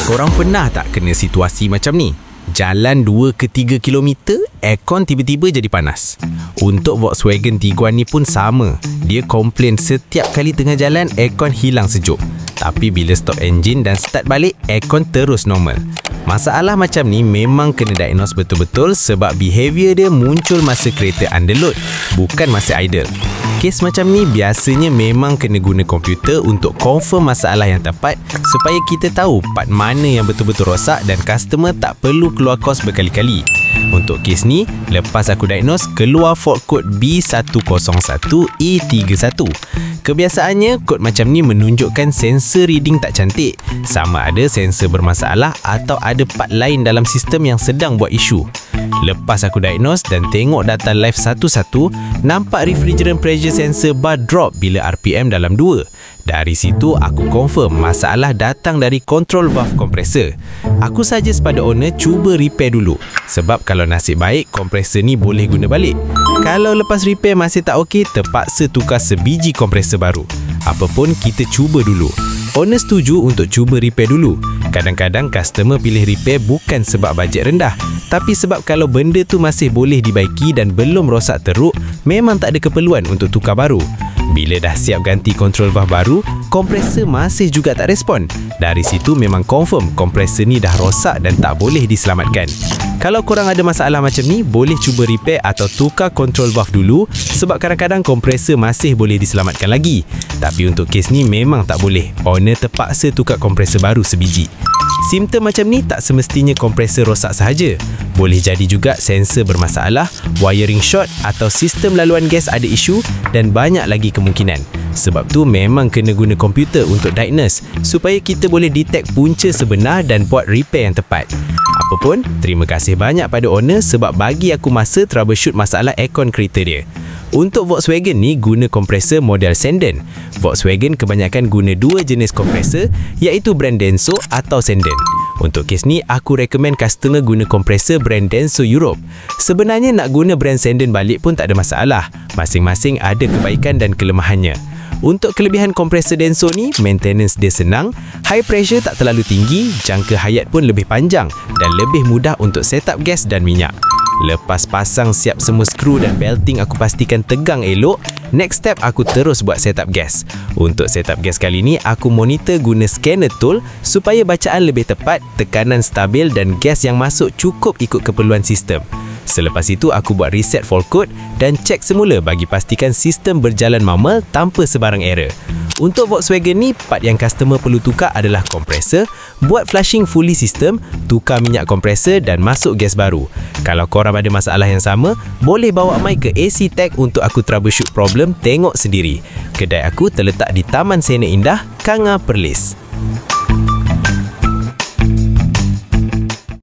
Korang pernah tak kena situasi macam ni? Jalan 2 ke 3 kilometer, aircon tiba-tiba jadi panas. Untuk Volkswagen Tiguan ni pun sama. Dia komplain setiap kali tengah jalan, aircon hilang sejuk. Tapi bila stop enjin dan start balik, aircon terus normal. Masalah macam ni memang kena diagnose betul-betul sebab behaviour dia muncul masa kereta underload, bukan masa idle. Kes macam ni biasanya memang kena guna komputer untuk confirm masalah yang tepat supaya kita tahu part mana yang betul-betul rosak dan customer tak perlu keluar kos berkali-kali. Untuk kes ni, lepas aku diagnose, keluar fault code B101E31. Kebiasaannya, kod macam ni menunjukkan sensor reading tak cantik, sama ada sensor bermasalah atau ada part lain dalam sistem yang sedang buat isu. Lepas aku diagnose dan tengok data live satu-satu, nampak refrigerant pressure sensor bar drop bila RPM dalam 2. Dari situ aku confirm masalah datang dari control valve kompresor. Aku suggest pada owner cuba repair dulu, sebab kalau nasib baik kompresor ni boleh guna balik. Kalau lepas repair masih tak okey, terpaksa tukar sebiji kompresor baru. Apapun, kita cuba dulu. Owner setuju untuk cuba repair dulu. Kadang-kadang customer pilih repair bukan sebab bajet rendah, tapi sebab kalau benda tu masih boleh dibaiki dan belum rosak teruk, memang tak ada keperluan untuk tukar baru. Bila dah siap ganti kontrol valve baru, kompresor masih juga tak respon. Dari situ memang confirm kompresor ni dah rosak dan tak boleh diselamatkan. Kalau korang ada masalah macam ni, boleh cuba repair atau tukar kontrol valve dulu sebab kadang-kadang kompresor masih boleh diselamatkan lagi. Tapi untuk kes ni memang tak boleh. Owner terpaksa tukar kompresor baru sebiji. Simptom macam ni tak semestinya kompresor rosak sahaja. Boleh jadi juga sensor bermasalah, wiring short atau sistem laluan gas ada isu dan banyak lagi kemungkinan. Sebab tu memang kena guna komputer untuk diagnose supaya kita boleh detect punca sebenar dan buat repair yang tepat. Apapun, terima kasih banyak pada owner sebab bagi aku masa troubleshoot masalah aircon kereta dia. Untuk Volkswagen ni guna kompresor model Senden. Volkswagen kebanyakan guna dua jenis kompresor iaitu brand Denso atau Senden. Untuk kes ni aku recommend customer guna kompresor brand Denso Europe. Sebenarnya nak guna brand Senden balik pun tak ada masalah. Masing-masing ada kebaikan dan kelemahannya. Untuk kelebihan kompresor Denso ni, maintenance dia senang, high pressure tak terlalu tinggi, jangka hayat pun lebih panjang dan lebih mudah untuk setup gas dan minyak. Lepas pasang siap semua skru dan belting aku pastikan tegang elok, next step aku terus buat setup gas. Untuk setup gas kali ni, aku monitor guna scanner tool supaya bacaan lebih tepat, tekanan stabil dan gas yang masuk cukup ikut keperluan sistem. Selepas itu, aku buat reset fault code dan cek semula bagi pastikan sistem berjalan normal tanpa sebarang error. Untuk Volkswagen ni, part yang customer perlu tukar adalah kompresor, buat flushing fully sistem, tukar minyak kompresor dan masuk gas baru. Kalau korang ada masalah yang sama, boleh bawa mai ke AC Tech untuk aku troubleshoot problem tengok sendiri. Kedai aku terletak di Taman Sena Indah, Kanga Perlis.